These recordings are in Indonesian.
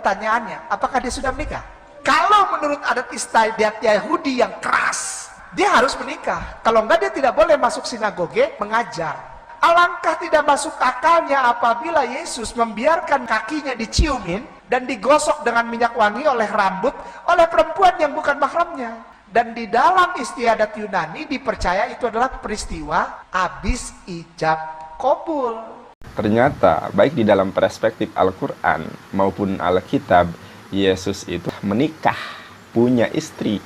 Pertanyaannya, apakah dia sudah menikah? Kalau menurut adat istiadat Yahudi yang keras, dia harus menikah. Kalau enggak, dia tidak boleh masuk sinagoge mengajar. Alangkah tidak masuk akalnya apabila Yesus membiarkan kakinya diciumin dan digosok dengan minyak wangi oleh rambut oleh perempuan yang bukan mahramnya. Dan di dalam istiadat Yunani dipercaya itu adalah peristiwa abis ijab kabul. Ternyata baik di dalam perspektif Al-Quran maupun Alkitab, Yesus itu menikah, punya istri.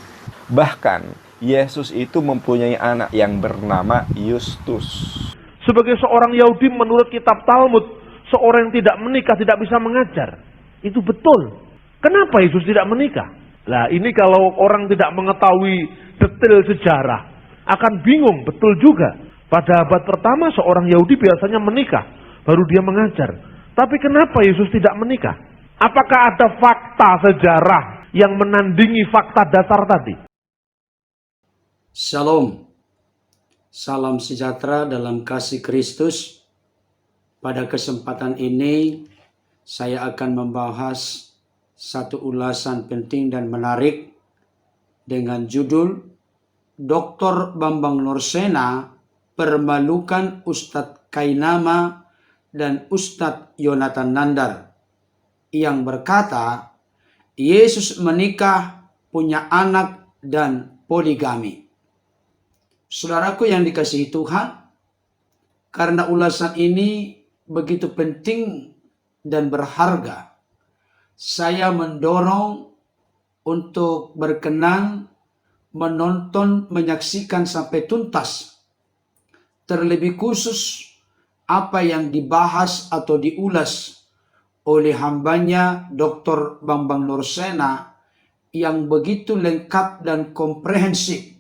Bahkan Yesus itu mempunyai anak yang bernama Yustus. Sebagai seorang Yahudi menurut kitab Talmud, seorang yang tidak menikah tidak bisa mengajar. Itu betul. Kenapa Yesus tidak menikah? Nah, ini kalau orang tidak mengetahui detail sejarah, akan bingung. Betul juga. Pada abad pertama seorang Yahudi biasanya menikah, baru dia mengajar. Tapi kenapa Yesus tidak menikah? Apakah ada fakta sejarah yang menandingi fakta dasar tadi? Shalom. Salam sejahtera dalam kasih Kristus. Pada kesempatan ini saya akan membahas satu ulasan penting dan menarik dengan judul Dr. Bambang Nursena permalukan Ustadz Kainama dan Ustadz Yonatan Nandar yang berkata Yesus menikah, punya anak, dan poligami. Saudaraku yang dikasihi Tuhan, karena ulasan ini begitu penting dan berharga, saya mendorong untuk berkenan menonton, menyaksikan sampai tuntas. Terlebih khusus apa yang dibahas atau diulas oleh hambanya Dr. Bambang Nursena yang begitu lengkap dan komprehensif.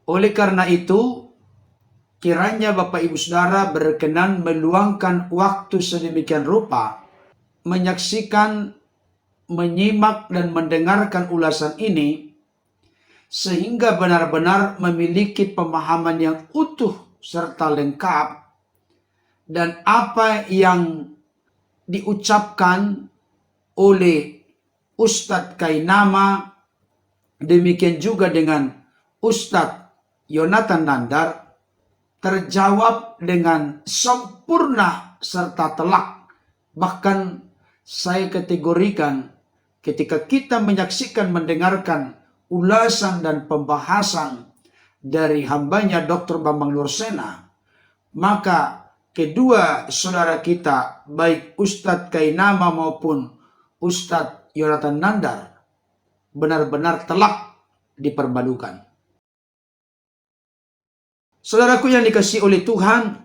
Oleh karena itu, kiranya Bapak Ibu Saudara berkenan meluangkan waktu sedemikian rupa, menyaksikan, menyimak dan mendengarkan ulasan ini, sehingga benar-benar memiliki pemahaman yang utuh serta lengkap, dan apa yang diucapkan oleh Ustadz Kainama, demikian juga dengan Ustadz Yonatan Nandar, terjawab dengan sempurna serta telak. Bahkan saya kategorikan ketika kita menyaksikan, mendengarkan ulasan dan pembahasan dari hambanya Dr. Bambang Nursena, maka kedua saudara kita, baik Ustadz Kainama maupun Ustadz Yonatan Nandar, benar-benar telak dipermalukan. Saudaraku yang dikasihi oleh Tuhan,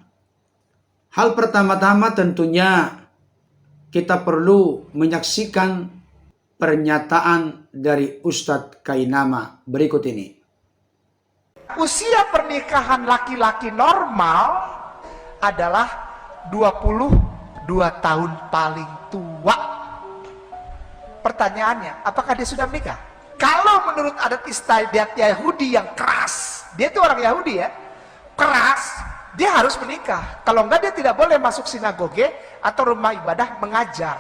hal pertama-tama tentunya kita perlu menyaksikan pernyataan dari Ustadz Kainama berikut ini. Usia pernikahan laki-laki normal adalah 22 tahun paling tua. Pertanyaannya, apakah dia sudah menikah? Kalau menurut adat istiadat Yahudi yang keras, dia itu orang Yahudi ya, keras, dia harus menikah. Kalau enggak, dia tidak boleh masuk sinagoge atau rumah ibadah mengajar.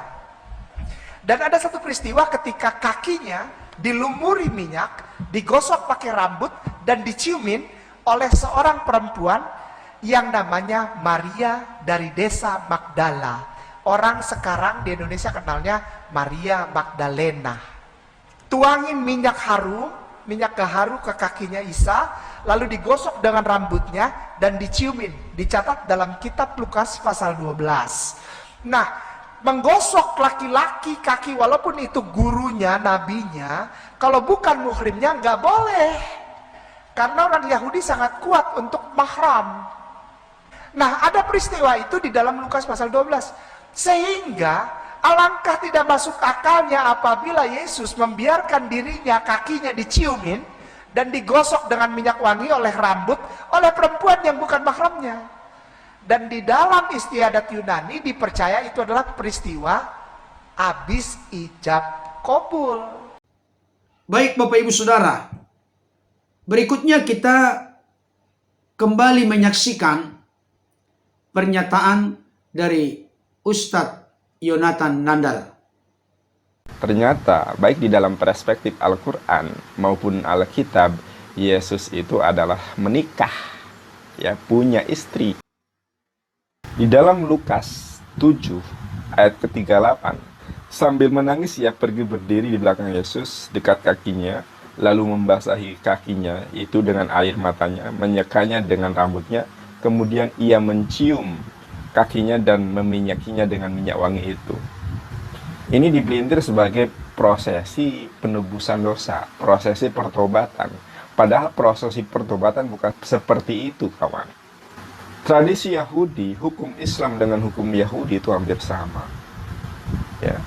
Dan ada satu peristiwa ketika kakinya dilumuri minyak, digosok pakai rambut, dan diciumin oleh seorang perempuan yang namanya Maria dari desa Magdala. Orang sekarang di Indonesia kenalnya Maria Magdalena. Tuangin minyak harum, minyak gaharu ke kakinya Isa, lalu digosok dengan rambutnya dan diciumin. Dicatat dalam kitab Lukas pasal 12. Nah, menggosok laki-laki kaki walaupun itu gurunya, nabinya, kalau bukan muhrimnya nggak boleh. Karena orang Yahudi sangat kuat untuk mahram. Nah, ada peristiwa itu di dalam Lukas pasal 12. Sehingga alangkah tidak masuk akalnya apabila Yesus membiarkan dirinya, kakinya diciumin dan digosok dengan minyak wangi oleh rambut oleh perempuan yang bukan mahramnya. Dan di dalam istiadat Yunani dipercaya itu adalah peristiwa abis ijab kabul. Baik Bapak Ibu Saudara, berikutnya kita kembali menyaksikan pernyataan dari Ustadz Yonatan Nandar. Ternyata baik di dalam perspektif Al-Quran maupun Alkitab, Yesus itu adalah menikah, ya, punya istri. Di dalam Lukas 7 ayat ke-38, sambil menangis ia pergi berdiri di belakang Yesus dekat kakinya, lalu membasahi kakinya itu dengan air matanya, menyekanya dengan rambutnya, kemudian ia mencium kakinya dan meminyakinya dengan minyak wangi itu. Ini dipelintir sebagai prosesi penebusan dosa, prosesi pertobatan. Padahal prosesi pertobatan bukan seperti itu, kawan. Tradisi Yahudi, hukum Islam dengan hukum Yahudi itu hampir sama. Ya,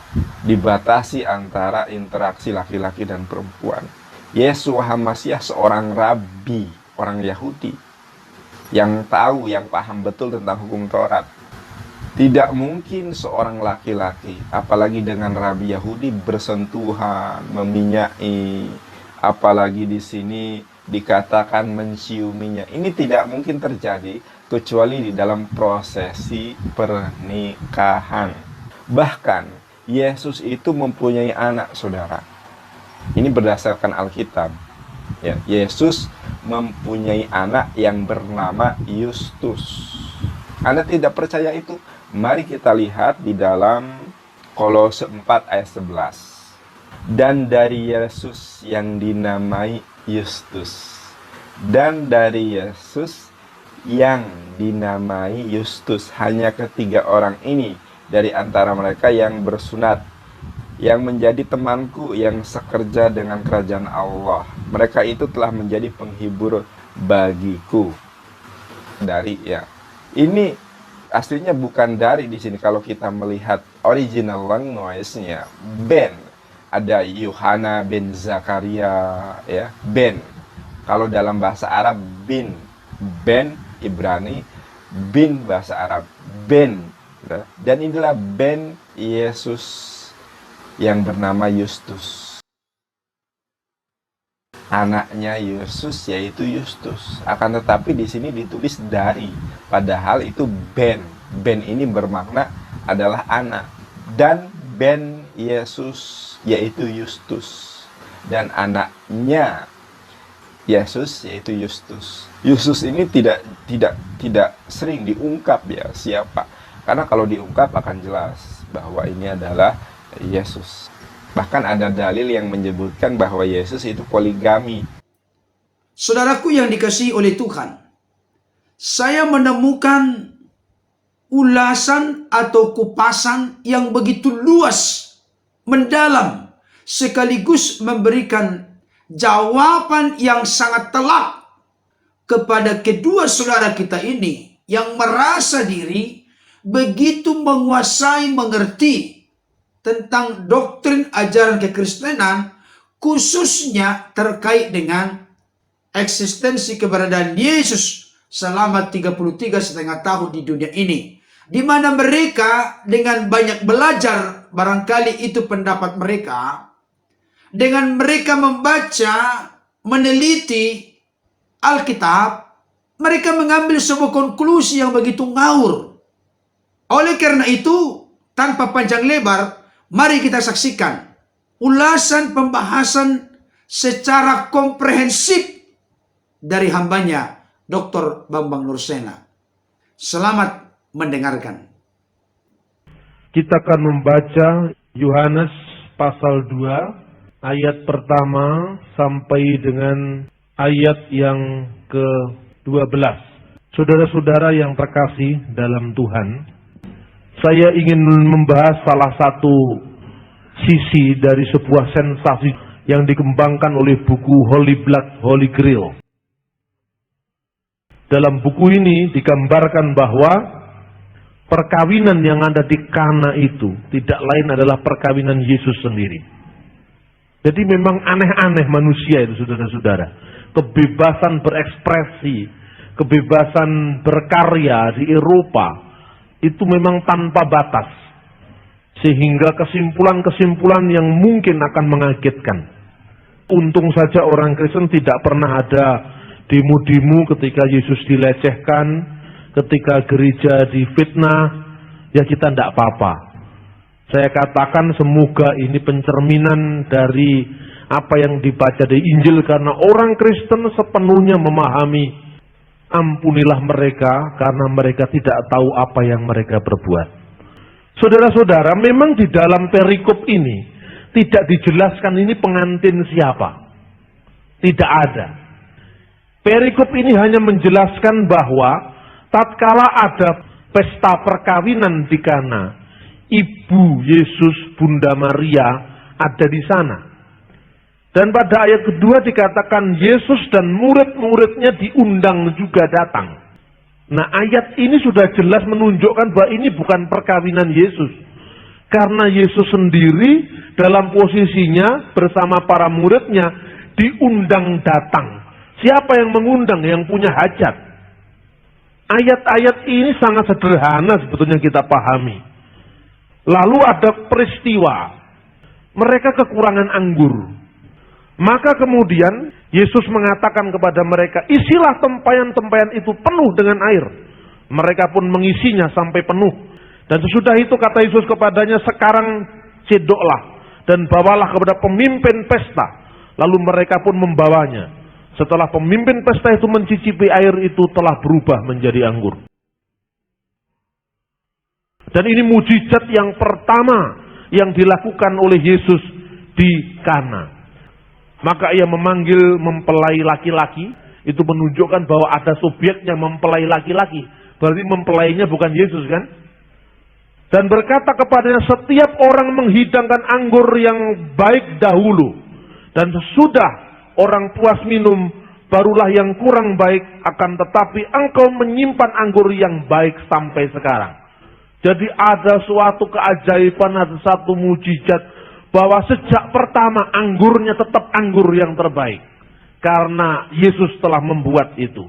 dibatasi antara interaksi laki-laki dan perempuan. Yeshua HaMasyiah seorang rabi, orang Yahudi, yang tahu, yang paham betul tentang hukum Taurat. Tidak mungkin seorang laki-laki, apalagi dengan rabi Yahudi, bersentuhan, meminyai, apalagi di sini dikatakan menciuminya. Ini tidak mungkin terjadi kecuali di dalam prosesi pernikahan. Bahkan Yesus itu mempunyai anak, saudara. Ini berdasarkan Alkitab. Ya, Yesus mempunyai anak yang bernama Yustus. Anda tidak percaya itu? Mari kita lihat di dalam Kolose 4 ayat 11. Dan dari Yesus yang dinamai Yustus, dan dari Yesus yang dinamai Yustus, hanya ketiga orang ini dari antara mereka yang bersunat, yang menjadi temanku, yang sekerja dengan kerajaan Allah. Mereka itu telah menjadi penghibur bagiku. Dari, ya, ini aslinya bukan dari di sini. Kalau kita melihat original language-nya, Ben, ada Yohana bin Zakaria, ya, Ben. Kalau dalam bahasa Arab, bin, Ben Ibrani, bin bahasa Arab, Ben. Dan inilah Ben Yesus yang bernama Yustus. Anaknya Yesus yaitu Yustus. Akan tetapi di sini ditulis dari, padahal itu Ben. Ben ini bermakna adalah anak. Dan Ben Yesus yaitu Yustus. Dan anaknya Yesus yaitu Yustus. Yustus ini tidak sering diungkap, ya, siapa. Karena kalau diungkap akan jelas bahwa ini adalah Yesus. Bahkan ada dalil yang menyebutkan bahwa Yesus itu poligami. Saudaraku yang dikasihi oleh Tuhan, saya menemukan ulasan atau kupasan yang begitu luas, mendalam, sekaligus memberikan jawaban yang sangat telak kepada kedua saudara kita ini yang merasa diri begitu menguasai, mengerti tentang doktrin ajaran kekristenan, khususnya terkait dengan eksistensi keberadaan Yesus selama 33,5 tahun di dunia ini, di mana mereka dengan banyak belajar, barangkali itu pendapat mereka, dengan mereka membaca, meneliti Alkitab, mereka mengambil sebuah konklusi yang begitu ngawur. Oleh karena itu, tanpa panjang lebar, mari kita saksikan ulasan pembahasan secara komprehensif dari hambanya, Dr. Bambang Nursena. Selamat mendengarkan. Kita akan membaca Yohanes pasal 2, ayat pertama sampai dengan ayat yang ke-12. Saudara-saudara yang terkasih dalam Tuhan, saya ingin membahas salah satu sisi dari sebuah sensasi yang dikembangkan oleh buku Holy Blood, Holy Grail. Dalam buku ini digambarkan bahwa perkawinan yang ada di Kana itu tidak lain adalah perkawinan Yesus sendiri. Jadi memang aneh-aneh manusia itu, saudara-saudara. Kebebasan berekspresi, kebebasan berkarya di Eropa itu memang tanpa batas, sehingga kesimpulan-kesimpulan yang mungkin akan mengagetkan. Untung saja orang Kristen tidak pernah ada demo-demo ketika Yesus dilecehkan, ketika gereja difitnah, ya kita tidak apa-apa. Saya katakan semoga ini pencerminan dari apa yang dibaca di Injil, karena orang Kristen sepenuhnya memahami, ampunilah mereka karena mereka tidak tahu apa yang mereka perbuat. Saudara-saudara, memang di dalam perikop ini tidak dijelaskan ini pengantin siapa. Tidak ada. Perikop ini hanya menjelaskan bahwa tatkala ada pesta perkawinan di Kana, ibu Yesus, Bunda Maria ada di sana. Dan pada ayat kedua dikatakan Yesus dan murid-muridnya diundang juga datang. Nah, ayat ini sudah jelas menunjukkan bahwa ini bukan perkawinan Yesus. Karena Yesus sendiri dalam posisinya bersama para muridnya diundang datang. Siapa yang mengundang? Yang punya hajat. Ayat-ayat ini sangat sederhana sebetulnya kita pahami. Lalu ada peristiwa, mereka kekurangan anggur. Maka kemudian Yesus mengatakan kepada mereka, isilah tempayan-tempayan itu penuh dengan air. Mereka pun mengisinya sampai penuh. Dan sesudah itu kata Yesus kepadanya, sekarang cedoklah dan bawalah kepada pemimpin pesta. Lalu mereka pun membawanya. Setelah pemimpin pesta itu mencicipi air itu telah berubah menjadi anggur. Dan ini mujizat yang pertama yang dilakukan oleh Yesus di Kana. Maka ia memanggil mempelai laki-laki, itu menunjukkan bahwa ada subjeknya mempelai laki-laki. Berarti mempelainya bukan Yesus kan? Dan berkata kepadanya, setiap orang menghidangkan anggur yang baik dahulu. Dan sesudah orang puas minum, barulah yang kurang baik, akan tetapi engkau menyimpan anggur yang baik sampai sekarang. Jadi ada suatu keajaiban, ada satu mujizat, bahwa sejak pertama anggurnya tetap anggur yang terbaik. Karena Yesus telah membuat itu.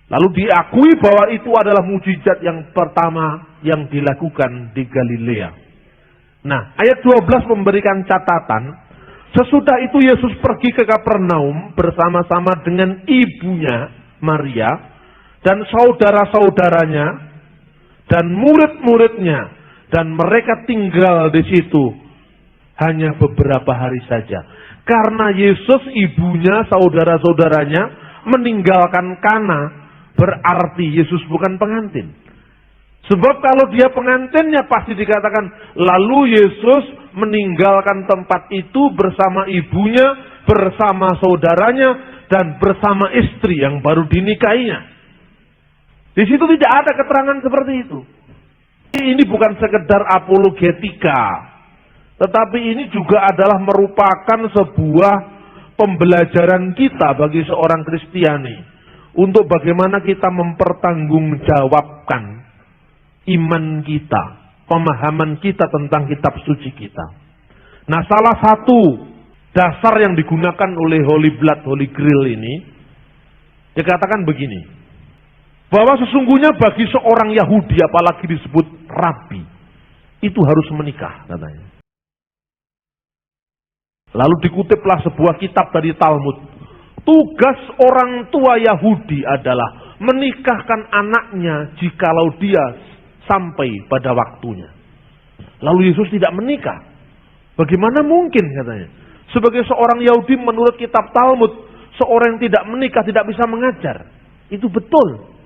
Lalu diakui bahwa itu adalah mujizat yang pertama yang dilakukan di Galilea. Nah, ayat 12 memberikan catatan. Sesudah itu Yesus pergi ke Kapernaum bersama-sama dengan ibunya Maria dan saudara-saudaranya dan murid-muridnya, dan mereka tinggal di situ hanya beberapa hari saja. Karena Yesus, ibunya, saudara-saudaranya meninggalkan Kana, berarti Yesus bukan pengantin. Sebab kalau dia pengantinnya pasti dikatakan, lalu Yesus meninggalkan tempat itu bersama ibunya, bersama saudaranya, dan bersama istri yang baru dinikahinya. Di situ tidak ada keterangan seperti itu. Ini bukan sekedar apologetika, tetapi ini juga adalah merupakan sebuah pembelajaran kita bagi seorang Kristiani untuk bagaimana kita mempertanggungjawabkan iman kita, pemahaman kita tentang kitab suci kita. Nah, salah satu dasar yang digunakan oleh Holy Blood, Holy Grail ini dikatakan begini, bahwa sesungguhnya bagi seorang Yahudi, apalagi disebut rabi, itu harus menikah katanya. Lalu dikutiplah sebuah kitab dari Talmud. Tugas orang tua Yahudi adalah menikahkan anaknya jikalau dia sampai pada waktunya. Lalu Yesus tidak menikah. Bagaimana mungkin katanya? Sebagai seorang Yahudi menurut kitab Talmud, seorang yang tidak menikah tidak bisa mengajar. Itu betul.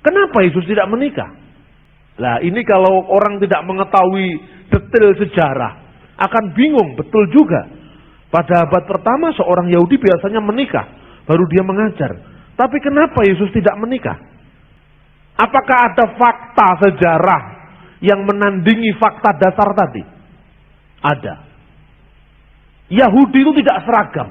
Kenapa Yesus tidak menikah? Nah, ini kalau orang tidak mengetahui detail sejarah akan bingung, betul juga. Pada abad pertama seorang Yahudi biasanya menikah, baru dia mengajar. Tapi kenapa Yesus tidak menikah? Apakah ada fakta sejarah yang menandingi fakta dasar tadi? Ada. Yahudi itu tidak seragam.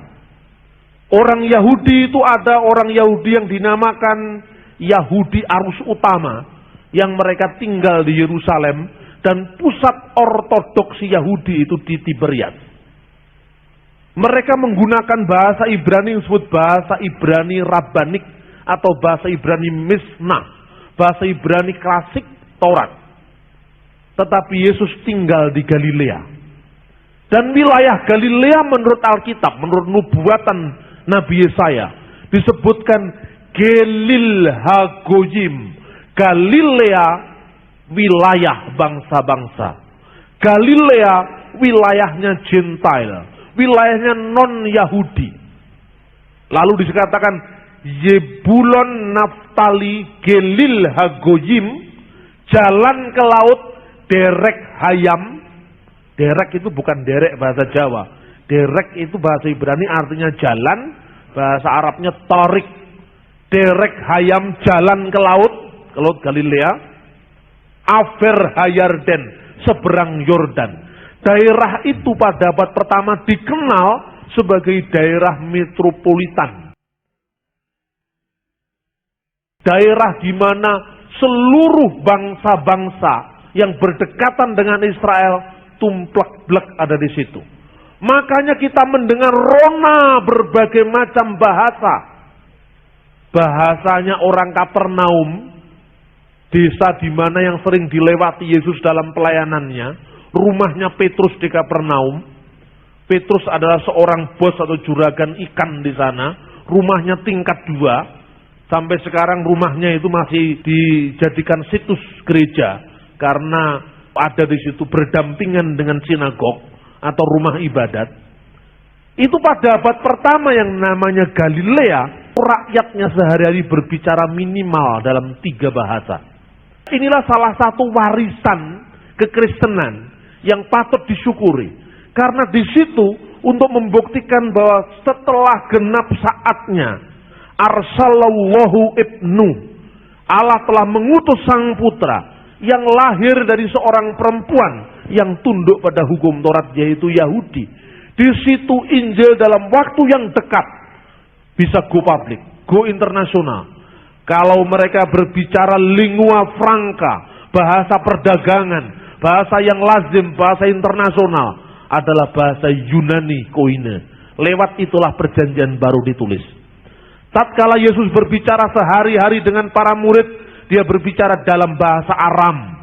Orang Yahudi itu ada orang Yahudi yang dinamakan Yahudi arus utama, yang mereka tinggal di Yerusalem, dan pusat ortodoksi Yahudi itu di Tiberias. Mereka menggunakan bahasa Ibrani yang disebut bahasa Ibrani Rabbanik atau bahasa Ibrani Mishnah, bahasa Ibrani klasik Taurat. Tetapi Yesus tinggal di Galilea. Dan wilayah Galilea menurut Alkitab, menurut nubuatan Nabi Yesaya, disebutkan Gelil Hagoyim, Galilea wilayah bangsa-bangsa. Galilea wilayahnya Gentile, wilayahnya non-Yahudi. Lalu dikatakan Yebulon, Naftali, Gelil, Hagoyim, jalan ke laut, derek hayam. Derek itu bukan derek bahasa Jawa. Derek itu bahasa Ibrani artinya jalan, bahasa Arabnya torik. Derek hayam, jalan ke laut Galilea. Aver Hayarden, seberang Yordan. Daerah itu pada abad pertama dikenal sebagai daerah metropolitan. Daerah di mana seluruh bangsa-bangsa yang berdekatan dengan Israel tumplek-blek ada di situ. Makanya kita mendengar rona berbagai macam bahasa. Bahasanya orang Kapernaum, desa di mana yang sering dilewati Yesus dalam pelayanannya. Rumahnya Petrus di Kapernaum. Petrus adalah seorang bos atau juragan ikan di sana. Rumahnya tingkat 2. Sampai sekarang rumahnya itu masih dijadikan situs gereja. Karena ada di situ berdampingan dengan sinagog atau rumah ibadat. Itu pada abad pertama yang namanya Galilea. Rakyatnya sehari-hari berbicara minimal dalam 3 bahasa. Inilah salah satu warisan kekristenan yang patut disyukuri. Karena di situ untuk membuktikan bahwa setelah genap saatnya arsalallahu ibnu, Allah telah mengutus sang putra yang lahir dari seorang perempuan yang tunduk pada hukum Taurat, yaitu Yahudi. Di situ Injil dalam waktu yang dekat bisa go public, go internasional. Kalau mereka berbicara lingua franca, bahasa perdagangan, bahasa yang lazim, bahasa internasional adalah bahasa Yunani koine. Lewat itulah perjanjian baru ditulis. Tatkala Yesus berbicara sehari-hari dengan para murid, dia berbicara dalam bahasa Aram.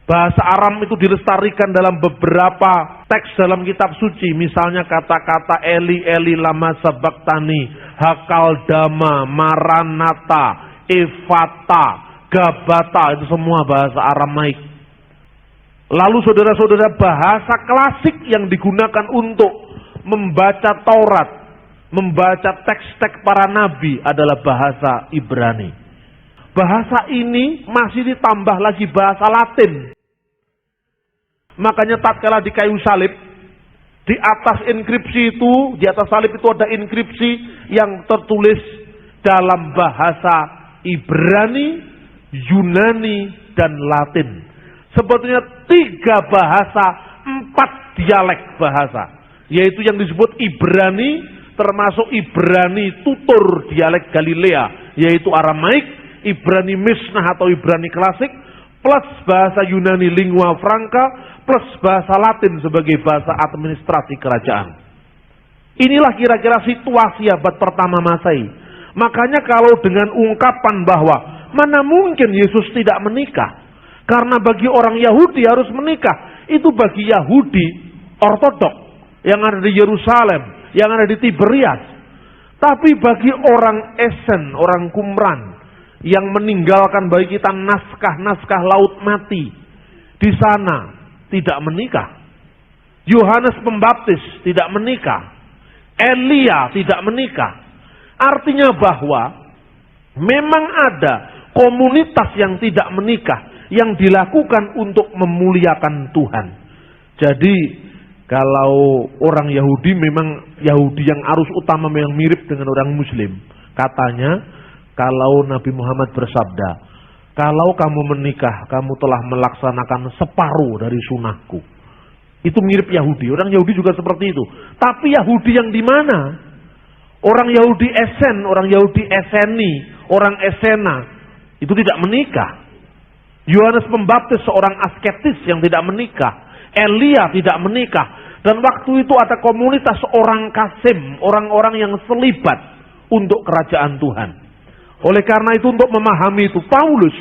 Bahasa Aram itu dilestarikan dalam beberapa teks dalam kitab suci. Misalnya kata-kata Eli, Eli lama sabaktani, Hakal dama, Maranatha, Efata, Gabata, itu semua bahasa Aramaik. Lalu saudara-saudara, bahasa klasik yang digunakan untuk membaca Taurat, membaca teks-teks para nabi adalah bahasa Ibrani. Bahasa ini masih ditambah lagi bahasa Latin. Makanya tatkala di kayu salib, di atas inskripsi itu, di atas salib itu ada inskripsi yang tertulis dalam bahasa Ibrani, Yunani, dan Latin. Sebetulnya 3 bahasa, 4 dialek bahasa. Yaitu yang disebut Ibrani, termasuk Ibrani tutur dialek Galilea, yaitu Aramaik, Ibrani Misnah atau Ibrani klasik, plus bahasa Yunani lingua franca, plus bahasa Latin sebagai bahasa administrasi kerajaan. Inilah kira-kira situasi abad pertama Masehi. Makanya kalau dengan ungkapan bahwa mana mungkin Yesus tidak menikah, karena bagi orang Yahudi harus menikah, itu bagi Yahudi ortodok yang ada di Yerusalem, yang ada di Tiberias. Tapi bagi orang Esen, orang Qumran, yang meninggalkan bagi kita naskah-naskah laut mati, di sana tidak menikah. Yohanes Pembaptis tidak menikah. Elia tidak menikah. Artinya bahwa memang ada komunitas yang tidak menikah yang dilakukan untuk memuliakan Tuhan. Jadi kalau orang Yahudi memang Yahudi yang arus utama yang mirip dengan orang Muslim. Katanya kalau Nabi Muhammad bersabda, kalau kamu menikah, kamu telah melaksanakan separuh dari sunnahku. Itu mirip Yahudi. Orang Yahudi juga seperti itu. Tapi Yahudi yang di mana? Orang Yahudi Esen, orang Yahudi Eseni, orang Esena, itu tidak menikah. Yohanes Pembaptis seorang asketis yang tidak menikah. Elia tidak menikah. Dan waktu itu ada komunitas orang Kasim, orang-orang yang selibat untuk kerajaan Tuhan. Oleh karena itu untuk memahami itu, Paulus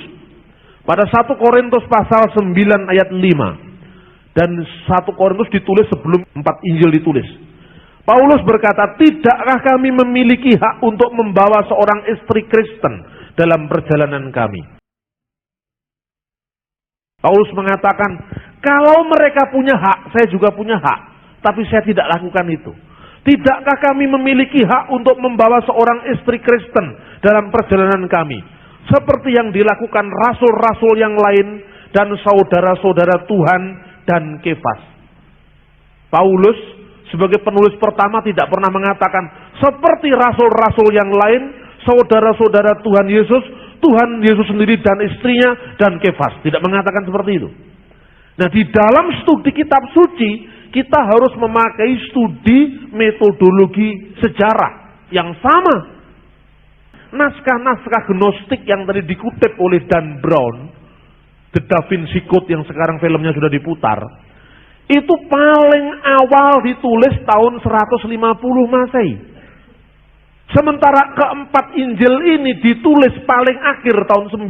pada 1 Korintus pasal 9 ayat 5. Dan 1 Korintus ditulis sebelum 4 Injil ditulis. Paulus berkata, tidakkah kami memiliki hak untuk membawa seorang istri Kristen dalam perjalanan kami? Paulus mengatakan, Kalau mereka punya hak, saya juga punya hak. Tapi saya tidak lakukan itu. Tidakkah kami memiliki hak untuk membawa seorang istri Kristen dalam perjalanan kami? Seperti yang dilakukan rasul-rasul yang lain dan saudara-saudara Tuhan dan Kefas. Paulus sebagai penulis pertama tidak pernah mengatakan seperti rasul-rasul yang lain, saudara-saudara Tuhan Yesus sendiri dan istrinya dan Kefas. Tidak mengatakan seperti itu. Nah, di dalam studi kitab suci, kita harus memakai studi metodologi sejarah yang sama. Naskah-naskah gnostik yang tadi dikutip oleh Dan Brown, The Da Vinci Code yang sekarang filmnya sudah diputar, itu paling awal ditulis tahun 150 Masehi. Sementara keempat Injil ini ditulis paling akhir tahun 90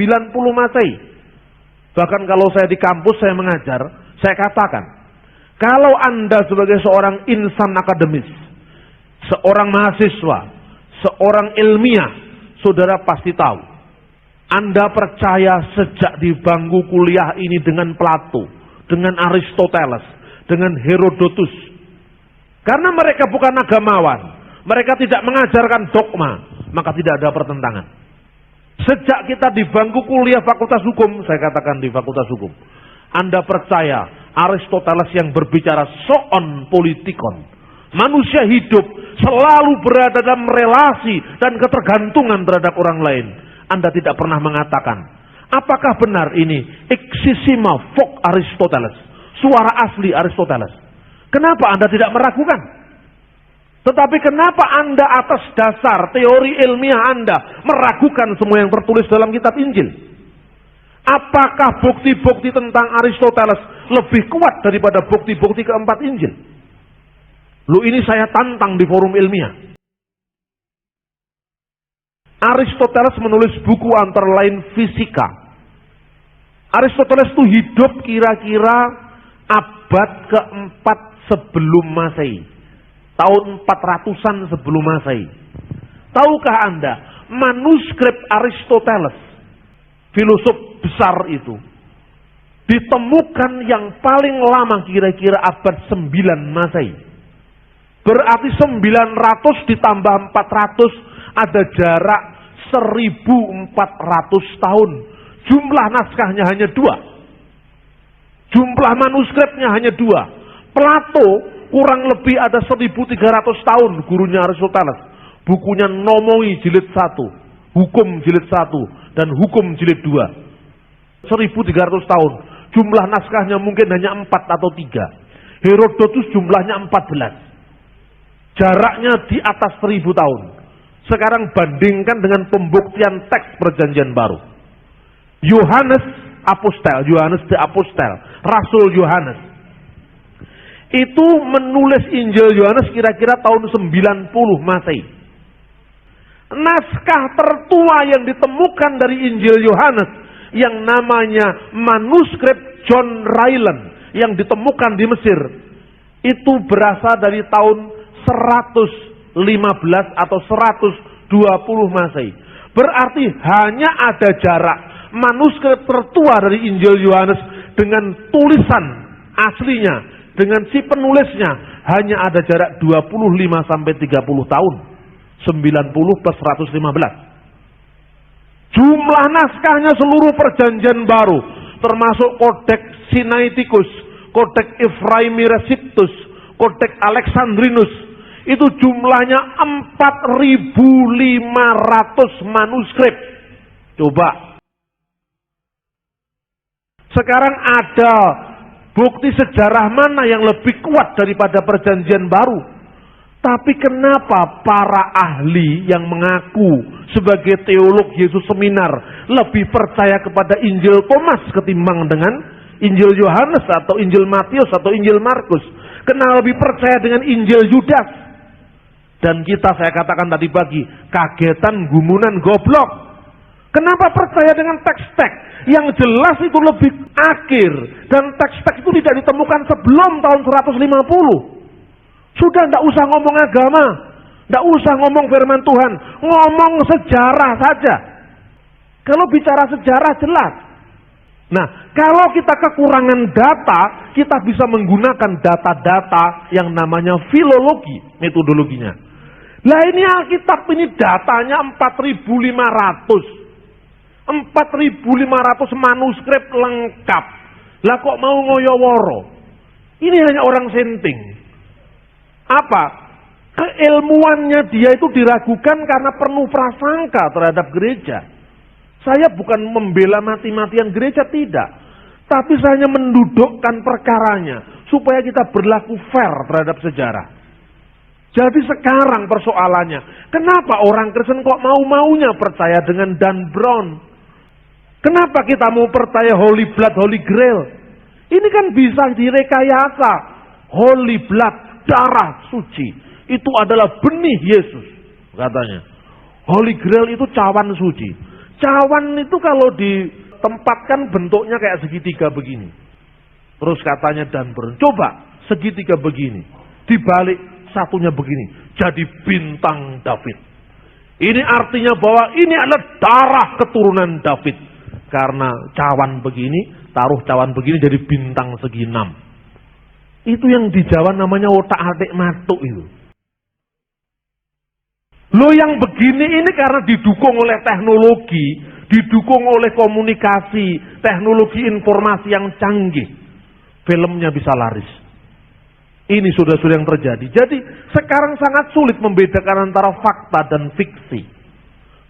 Masehi. Bahkan kalau saya di kampus, saya mengajar, saya katakan, kalau Anda sebagai seorang insan akademis, seorang mahasiswa, seorang ilmiah, saudara pasti tahu. Anda percaya sejak di bangku kuliah ini dengan Plato, dengan Aristoteles, dengan Herodotus. Karena mereka bukan agamawan, mereka tidak mengajarkan dogma, maka tidak ada pertentangan. Sejak kita di bangku kuliah fakultas hukum, saya katakan di fakultas hukum, Anda percaya Aristoteles yang berbicara soon politikon. Manusia hidup selalu berada dalam relasi dan ketergantungan terhadap orang lain. Anda tidak pernah mengatakan, apakah benar ini eksisima vox Aristoteles, suara asli Aristoteles? Kenapa Anda tidak meragukan? Tetapi kenapa Anda atas dasar teori ilmiah Anda meragukan semua yang tertulis dalam kitab Injil? Apakah bukti-bukti tentang Aristoteles lebih kuat daripada bukti-bukti keempat Injil? Lu ini saya tantang di forum ilmiah. Aristoteles menulis buku antara lain Fisika. Aristoteles itu hidup kira-kira abad keempat sebelum Masehi. Tahun 400-an sebelum Masehi. Tahukah Anda, manuskrip Aristoteles, filosof besar itu, ditemukan yang paling lama kira-kira abad 9 Masehi. Berarti 900 ditambah 400 ada jarak 1400 tahun. Jumlah naskahnya hanya 2. Jumlah manuskripnya hanya 2. Plato kurang lebih ada 1300 tahun gurunya Aristoteles. Bukunya Nomoi jilid 1, Hukum jilid 1, dan Hukum jilid 2. 1300 tahun. Jumlah naskahnya mungkin hanya 4 atau 3. Herodotus jumlahnya 14. Jaraknya di atas 1000 tahun. Sekarang bandingkan dengan pembuktian teks perjanjian baru. Yohanes the Apostel, Rasul Yohanes, itu menulis Injil Yohanes kira-kira tahun 90 Masehi. Naskah tertua yang ditemukan dari Injil Yohanes yang namanya manuskrip John Ryland yang ditemukan di Mesir, itu berasal dari tahun 115 atau 120 Masehi. Berarti hanya ada jarak manuskrip tertua dari Injil Yohanes dengan tulisan aslinya, dengan si penulisnya, hanya ada jarak 25 sampai 30 tahun. 90 plus 115. Jumlah naskahnya seluruh perjanjian baru, termasuk Kodeks Sinaiticus, Kodeks Ephraimi Receptus, Kodeks Alexandrinus, itu jumlahnya 4.500 manuskrip. Coba. Sekarang ada bukti sejarah mana yang lebih kuat daripada perjanjian baru? Tapi kenapa para ahli yang mengaku sebagai teolog Yesus Seminar lebih percaya kepada Injil Thomas ketimbang dengan Injil Yohanes atau Injil Matius atau Injil Markus? Kenapa lebih percaya dengan Injil Yudas? Dan kita, saya katakan tadi pagi, kagetan, gumunan, goblok. Kenapa percaya dengan teks-teks yang jelas itu lebih akhir, dan teks-teks itu tidak ditemukan sebelum tahun 150? Sudah tidak usah ngomong agama, tidak usah ngomong firman Tuhan, ngomong sejarah saja. Kalau bicara sejarah jelas, Nah, kalau kita kekurangan data, kita bisa menggunakan data-data yang namanya filologi, metodologinya. Lah ini Alkitab ini datanya 4.500 manuskrip lengkap. Lah kok mau ngoyoworo? Ini hanya orang senting. Apa? Keilmuannya dia itu diragukan karena penuh prasangka terhadap gereja. Saya bukan membela mati-matian gereja, tidak. Tapi saya hanya mendudukkan perkaranya supaya kita berlaku fair terhadap sejarah. Jadi sekarang persoalannya, kenapa orang Kristen kok mau-maunya percaya dengan Dan Brown? Kenapa kita mau percaya Holy Blood, Holy Grail? Ini kan bisa direkayasa. Holy Blood, darah suci, itu adalah benih Yesus, katanya. Holy Grail itu cawan suci. Cawan itu kalau ditempatkan bentuknya kayak segitiga begini. Terus katanya Dan Brown, coba segitiga begini, dibalik satunya begini, jadi bintang David. Ini artinya bahwa ini adalah darah keturunan David. Karena cawan begini, taruh cawan begini jadi bintang segi 6. Itu yang di Jawa namanya otak-atik matuk itu. Lo yang begini ini karena didukung oleh teknologi, didukung oleh komunikasi, teknologi informasi yang canggih. Filmnya bisa laris. Ini sudah yang terjadi. Jadi sekarang sangat sulit membedakan antara fakta dan fiksi.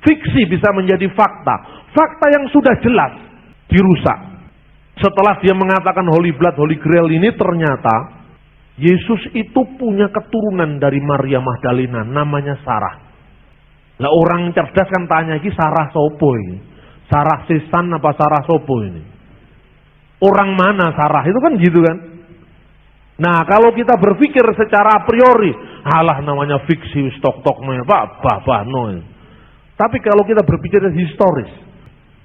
Fiksi bisa menjadi fakta. Fakta yang sudah jelas dirusak. Setelah dia mengatakan Holy Blood, Holy Grail ini, ternyata Yesus itu punya keturunan dari Maria Magdalena, namanya Sarah. Lah orang cerdas kan tanya, ini Sarah sopo ini? Sarah Sesan apa Sarah sopo ini? Orang mana Sarah? Itu kan gitu kan? Nah, kalau kita berpikir secara a priori, alah namanya fiksi, stok-tok, bah, no. Tapi kalau kita berpikir historis,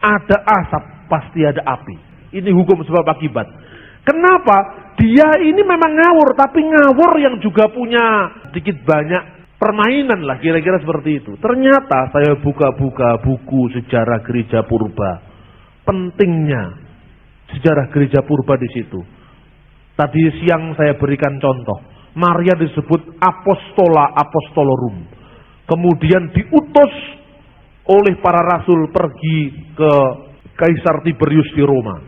ada asap, pasti ada api. Ini hukum sebab akibat. Kenapa? Dia ini memang ngawur, tapi ngawur yang juga punya sedikit banyak permainan lah, kira-kira seperti itu. Ternyata saya buka-buka buku sejarah gereja purba. Pentingnya sejarah gereja purba di situ. Tadi siang saya berikan contoh. Maria disebut Apostola Apostolorum. Kemudian diutus oleh para rasul pergi ke Kaisar Tiberius di Roma.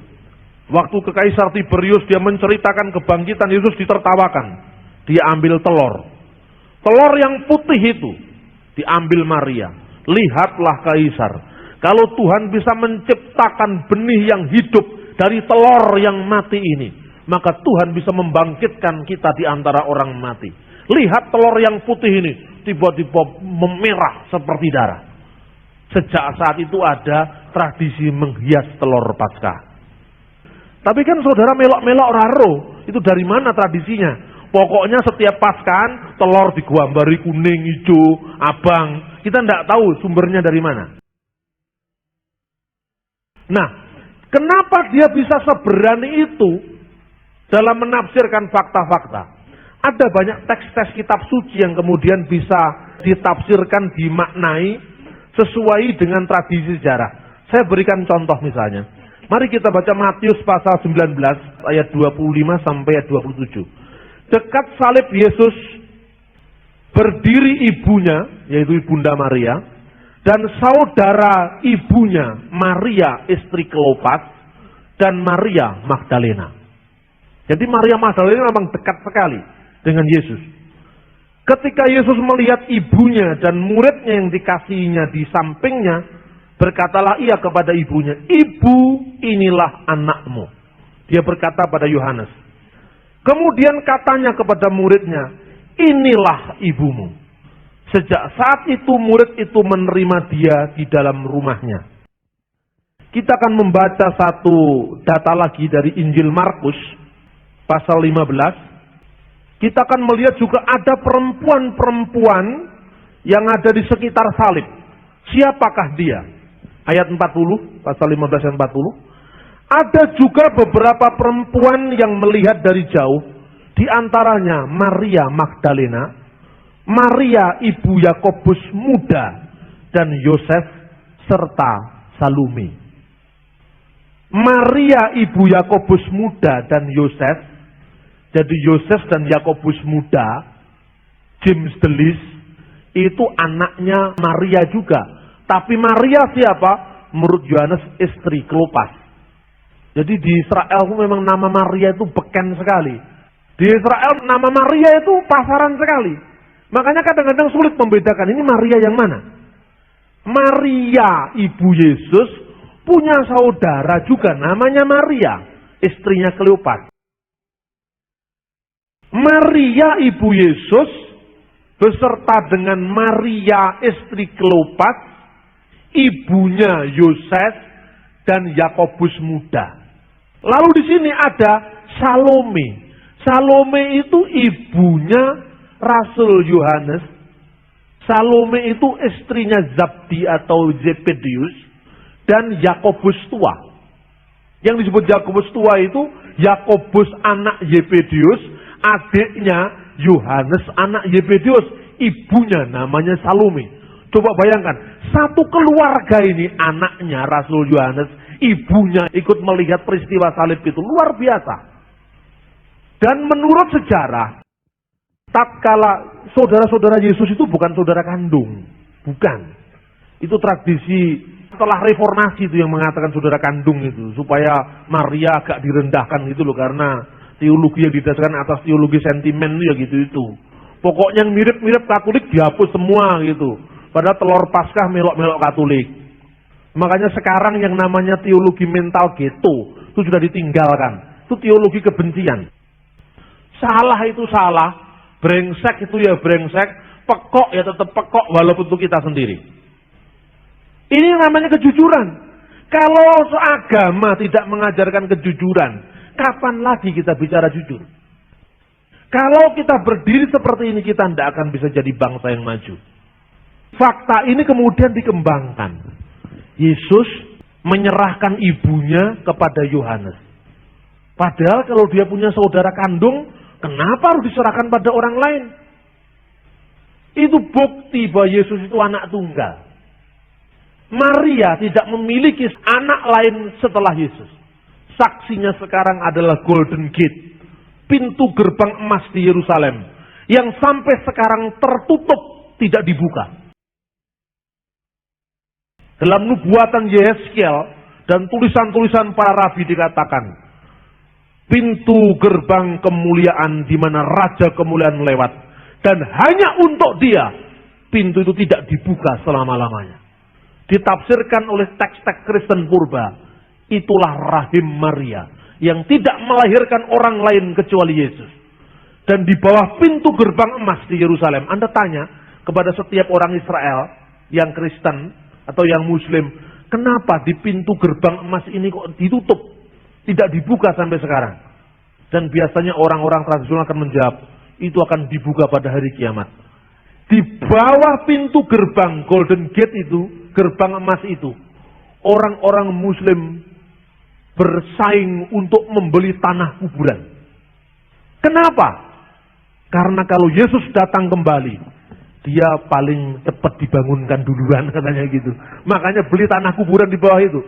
Waktu ke Kaisar Tiberius dia menceritakan kebangkitan Yesus, ditertawakan. Dia ambil telur. Telur yang putih itu diambil Maria. Lihatlah Kaisar, kalau Tuhan bisa menciptakan benih yang hidup dari telur yang mati ini, maka Tuhan bisa membangkitkan kita di antara orang mati. Lihat telur yang putih ini, tiba-tiba memerah seperti darah. Sejak saat itu ada tradisi menghias telur Paskah. Tapi kan saudara melok-melok raro, itu dari mana tradisinya? Pokoknya setiap Paskahan telur digambari kuning, hijau, abang. Kita tidak tahu sumbernya dari mana. Nah, kenapa dia bisa seberani itu dalam menafsirkan fakta-fakta? Ada banyak teks-teks kitab suci yang kemudian bisa ditafsirkan, dimaknai sesuai dengan tradisi sejarah. Saya berikan contoh misalnya. Mari kita baca Matius pasal 19 ayat 25 sampai ayat 27. Dekat salib Yesus berdiri ibunya, yaitu Ibunda Maria, dan saudara ibunya Maria istri Kleopas dan Maria Magdalena. Jadi Maria Magdalena memang dekat sekali dengan Yesus. Ketika Yesus melihat ibunya dan muridnya yang dikasihinya di sampingnya, berkatalah ia kepada ibunya, "Ibu, inilah anakmu." Dia berkata pada Yohanes. Kemudian katanya kepada muridnya, "Inilah ibumu." Sejak saat itu murid itu menerima dia di dalam rumahnya. Kita akan membaca satu data lagi dari Injil Markus pasal 15. Kita akan melihat juga ada perempuan-perempuan yang ada di sekitar salib. Siapakah dia? Ayat 40, pasal 15 ayat 40. Ada juga beberapa perempuan yang melihat dari jauh, di antaranya Maria Magdalena, Maria ibu Yakobus muda, dan Yosef serta Salome. Maria ibu Yakobus muda dan Yosef. Jadi Yosef dan Yakobus muda, James the Least, itu anaknya Maria juga. Tapi Maria siapa? Menurut Yohanes istri Klopas. Jadi di Israel memang nama Maria itu beken sekali. Di Israel nama Maria itu pasaran sekali. Makanya kadang-kadang sulit membedakan ini Maria yang mana. Maria ibu Yesus punya saudara juga namanya Maria, istrinya Kleopas. Maria ibu Yesus beserta dengan Maria istri Kleopas, ibunya Yosef dan Yakobus muda. Lalu di sini ada Salome. Salome itu ibunya Rasul Yohanes. Salome itu istrinya Zabdi atau Zebedius dan Yakobus tua. Yang disebut Yakobus tua itu Yakobus anak Zebedius, adiknya Yohanes anak Zebedius, ibunya namanya Salome. Coba bayangkan, satu keluarga ini anaknya Rasul Yohanes, ibunya ikut melihat peristiwa salib itu, luar biasa. Dan menurut sejarah, tatkala saudara-saudara Yesus itu bukan saudara kandung, bukan. Itu tradisi setelah reformasi itu yang mengatakan saudara kandung itu, supaya Maria agak direndahkan gitu loh, karena teologi yang didasarkan atas teologi sentimen itu ya gitu itu. Pokoknya yang mirip-mirip Katolik dihapus semua gitu. Padahal telur Paskah melok-melok Katolik. Makanya sekarang yang namanya teologi mental ghetto itu sudah ditinggalkan. Itu teologi kebencian. Salah itu salah, brengsek itu ya brengsek, pekok ya tetap pekok walaupun itu kita sendiri. Ini namanya kejujuran. Kalau agama tidak mengajarkan kejujuran, kapan lagi kita bicara jujur? Kalau kita berdiri seperti ini, kita tidak akan bisa jadi bangsa yang maju. Fakta ini kemudian dikembangkan. Yesus menyerahkan ibunya kepada Yohanes. Padahal kalau dia punya saudara kandung, kenapa harus diserahkan pada orang lain? Itu bukti bahwa Yesus itu anak tunggal. Maria tidak memiliki anak lain setelah Yesus. Saksinya sekarang adalah Golden Gate, pintu gerbang emas di Yerusalem, yang sampai sekarang tertutup, tidak dibuka. Dalam nubuatan Yehezkiel dan tulisan-tulisan para rabi dikatakan, pintu gerbang kemuliaan di mana Raja kemuliaan lewat, dan hanya untuk dia, pintu itu tidak dibuka selama-lamanya. Ditafsirkan oleh teks-teks Kristen purba, itulah rahim Maria yang tidak melahirkan orang lain kecuali Yesus. Dan di bawah pintu gerbang emas di Yerusalem, Anda tanya kepada setiap orang Israel yang Kristen atau yang Muslim, kenapa di pintu gerbang emas ini kok ditutup, tidak dibuka sampai sekarang? Dan biasanya orang-orang tradisional akan menjawab, itu akan dibuka pada hari kiamat. Di bawah pintu gerbang Golden Gate itu, gerbang emas itu, orang-orang Muslim bersaing untuk membeli tanah kuburan. Kenapa? Karena kalau Yesus datang kembali, dia paling cepat dibangunkan duluan, katanya gitu. Makanya beli tanah kuburan di bawah itu.